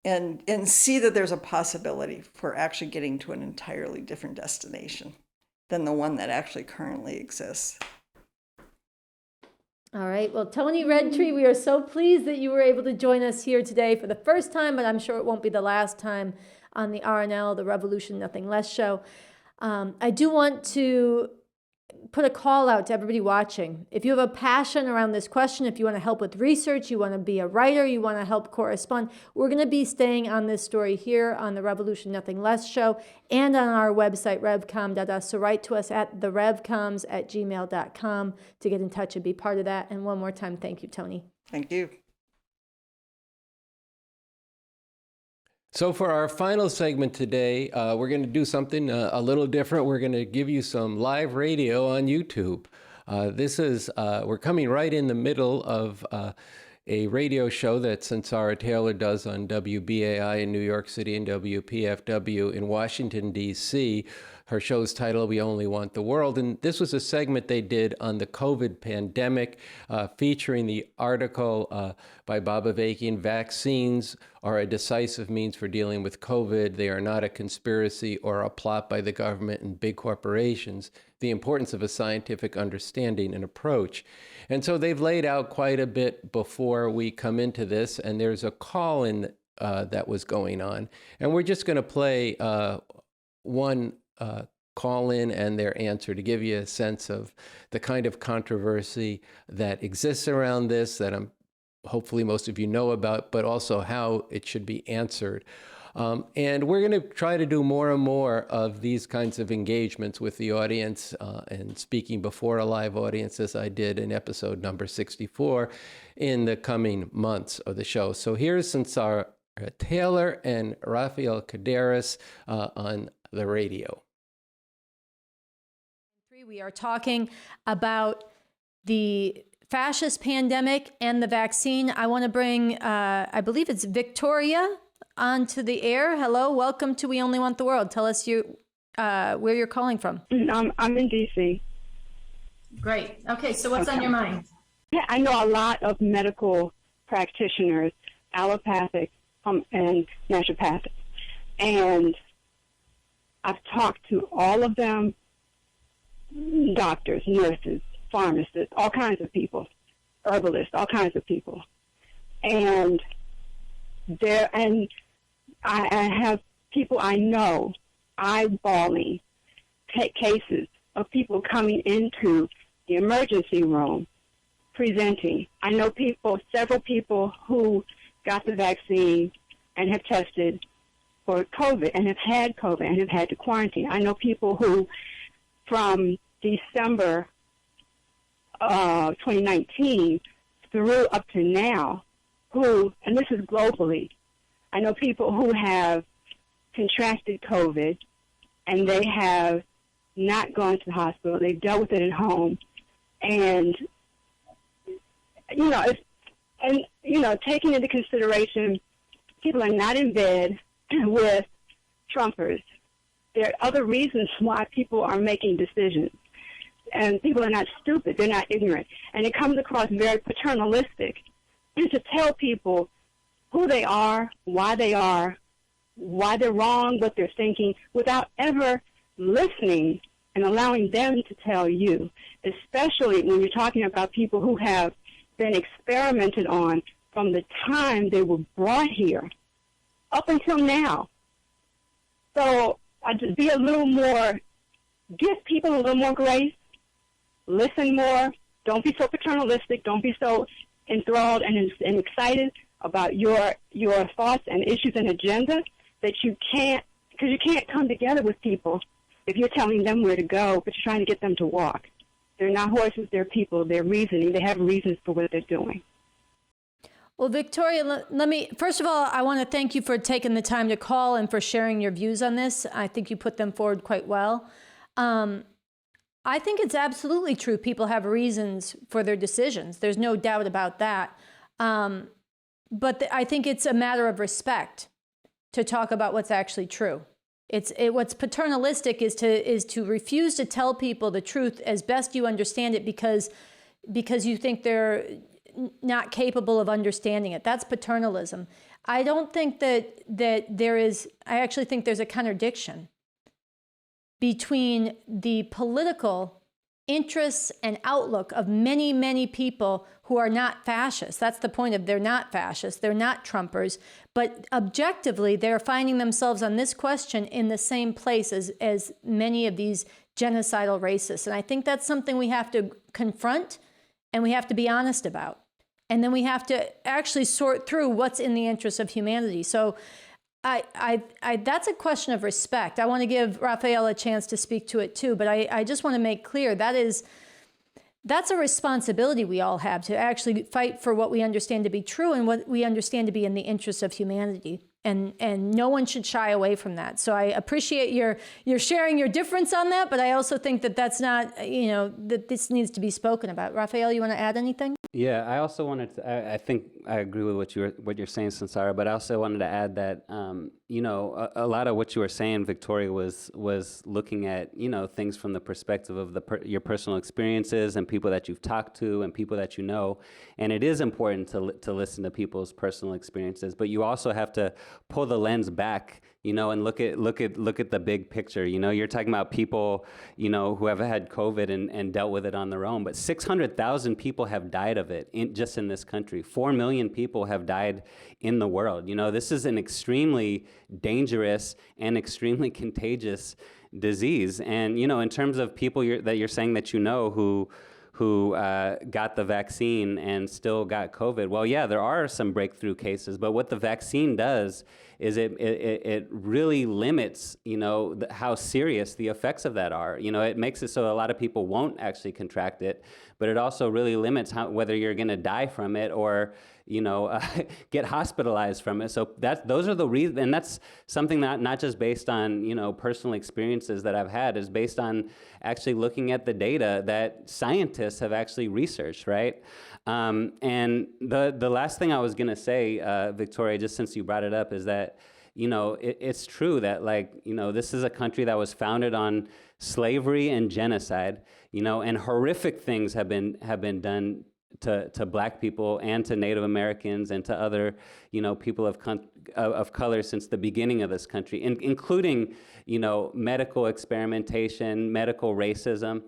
D: and see that there's a possibility for actually getting to an entirely different destination than the one that actually currently exists.
C: All right. Well, Toni Redtree, we are so pleased that you were able to join us here today for the first time, but I'm sure it won't be the last time on the RNL, the Revolution Nothing Less show. I do want to put a call out to everybody watching. If you have a passion around this question, if you want to help with research, you want to be a writer, you want to help correspond, we're going to be staying on this story here on the Revolution Nothing Less show and on our website, revcom.us. So write to us at therevcoms@gmail.com to get in touch and be part of that. And one more time, thank you, Toni.
D: Thank you.
A: So for our final segment today, we're going to do something a little different. We're going to give you some live radio on YouTube. We're coming right in the middle of a radio show that Sunsara Taylor does on WBAI in New York City and WPFW in Washington, DC. Her show's title, We Only Want the World. And this was a segment they did on the COVID pandemic, featuring the article by Bob Avakian, Vaccines Are a Decisive Means for Dealing with COVID. They are not a conspiracy or a plot by the government and big corporations. The importance of a scientific understanding and approach. And so they've laid out quite a bit before we come into this, and there's a call-in that was going on. And we're just going to play one call in and their answer to give you a sense of the kind of controversy that exists around this that hopefully most of you know about, but also how it should be answered. And we're going to try to do more and more of these kinds of engagements with the audience and speaking before a live audience, as I did in episode number 64 in the coming months of the show. So here's Sunsara Taylor and Rafael Kadaris on the radio.
C: We are talking about the fascist pandemic and the vaccine. I want to bring, I believe it's Victoria, onto the air. Hello, welcome to We Only Want the World. Tell us where you're calling from.
E: I'm in DC.
C: Great. Okay, so what's on your mind?
E: Yeah, I know a lot of medical practitioners, allopathic and naturopathic. And I've talked to all of them, doctors, nurses, pharmacists, all kinds of people, herbalists, all kinds of people. And I have people I know eyeballing cases of people coming into the emergency room presenting. I know several people who got the vaccine and have tested for COVID and have had COVID and have had to quarantine. I know people who, from December 2019 through up to now, who, and this is globally, I know people who have contracted COVID and they have not gone to the hospital. They've dealt with it at home. And, taking into consideration, people are not in bed with Trumpers. There are other reasons why people are making decisions. And people are not stupid. They're not ignorant. And it comes across very paternalistic to tell people who they are, why they're wrong, what they're thinking, without ever listening and allowing them to tell you, especially when you're talking about people who have been experimented on from the time they were brought here up until now. So I'd just be a little more, give people a little more grace, listen more, don't be so paternalistic, don't be so enthralled and excited about your thoughts and issues and agenda that you can't, because you can't come together with people if you're telling them where to go, but you're trying to get them to walk. They're not horses, they're people, they're reasoning, they have reasons for what they're doing.
C: Well, Victoria, let me, first of all, I want to thank you for taking the time to call and for sharing your views on this. I think you put them forward quite well. I think it's absolutely true. People have reasons for their decisions. There's no doubt about that. But I think it's a matter of respect to talk about what's actually true. What's paternalistic is to refuse to tell people the truth as best you understand it because you think they're not capable of understanding it. That's paternalism. I don't think that there is, I actually think there's a contradiction between the political interests and outlook of many, many people who are not fascists. That's the point of they're not fascists, they're not Trumpers, but objectively they're finding themselves on this question in the same place as many of these genocidal racists. And I think that's something we have to confront and we have to be honest about. And then we have to actually sort through what's in the interest of humanity. So that's a question of respect. I want to give Rafael a chance to speak to it too, but I just want to make clear that's a responsibility we all have to actually fight for what we understand to be true and what we understand to be in the interest of humanity. And no one should shy away from that. So I appreciate your sharing your difference on that, but I also think that that's not, that this needs to be spoken about. Rafael, you want to add anything?
F: Yeah, I also wanted to, I think I agree with what you're saying, Sunsara, but I also wanted to add that, a lot of what you were saying, Victoria, was looking at, things from the perspective of your personal experiences and people that you've talked to and people that you know. And it is important to listen to people's personal experiences, but you also have to pull the lens back, and look at the big picture. You're talking about people, who have had COVID and dealt with it on their own, but 600,000 people have died of it just in this country. 4 million people have died in the world. This is an extremely dangerous and extremely contagious disease. And, in terms of people that you're saying that who got the vaccine and still got COVID. Well, yeah, there are some breakthrough cases, but what the vaccine does is it really limits, how serious the effects of that are. It makes it so a lot of people won't actually contract it, but it also really limits whether you're going to die from it or, get hospitalized from it. So those are the reasons, and that's something that not just based on, personal experiences that I've had, is based on actually looking at the data that scientists have actually researched, right? And the last thing I was gonna say, Victoria, just since you brought it up, is that, it's true that this is a country that was founded on slavery and genocide, and horrific things have been done to Black people and to Native Americans and to other, people of color since the beginning of this country, including, medical experimentation, medical racism,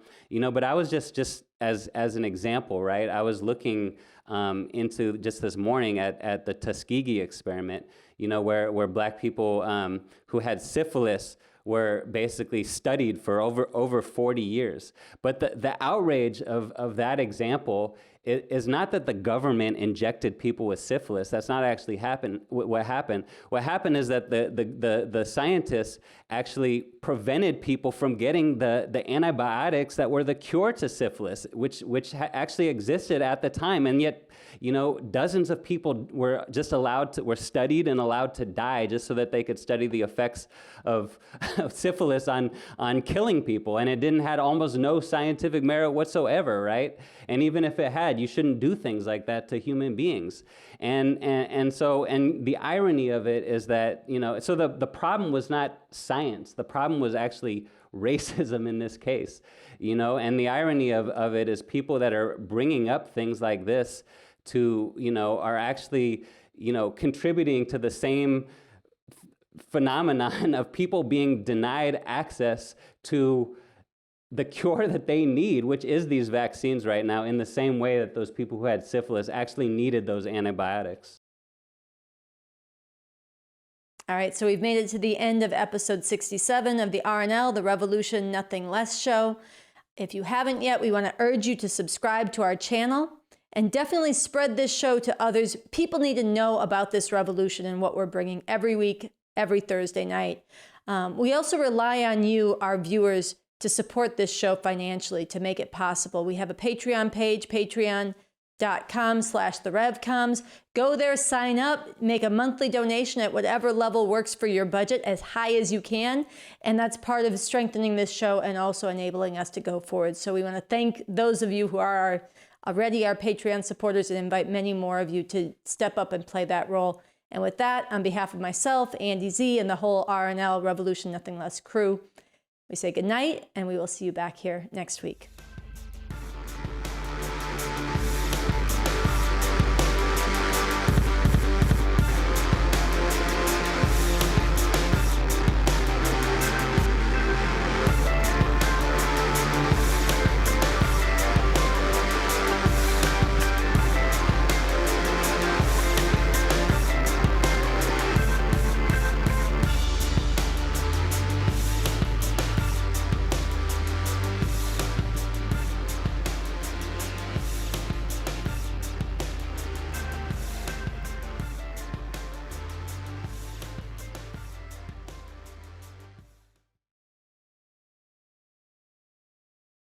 F: but I was just as an example, right? I was looking into just this morning at the Tuskegee experiment, where Black people who had syphilis were basically studied for over 40 years. But the outrage of that example is not that the government injected people with syphilis. That's not actually what happened. What happened is that the scientists actually prevented people from getting the antibiotics that were the cure to syphilis, which actually existed at the time. And yet, dozens of people were just were studied and allowed to die just so that they could study the effects of syphilis on killing people. And it had almost no scientific merit whatsoever, right? And even if it had, you shouldn't do things like that to human beings. And so the irony of it is that, so the problem was not science. The problem was actually racism in this case, and the irony of it is people that are bringing up things like this are actually, contributing to the same phenomenon of people being denied access to the cure that they need, which is these vaccines right now, in the same way that those people who had syphilis actually needed those antibiotics.
C: All right, so we've made it to the end of episode 67 of the RNL, the Revolution Nothing Less show. If you haven't yet, we want to urge you to subscribe to our channel and definitely spread this show to others. People need to know about this revolution and what we're bringing every week, every Thursday night. We also rely on you, our viewers, to support this show financially to make it possible. We have a Patreon page, patreon.com/therevcoms. Go there, sign up, make a monthly donation at whatever level works for your budget, as high as you can. And that's part of strengthening this show and also enabling us to go forward. So we want to thank those of you who are already our Patreon supporters and invite many more of you to step up and play that role. And with that, on behalf of myself, Andy Z, and the whole RNL Revolution Nothing Less crew, we say good night, and we will see you back here next week.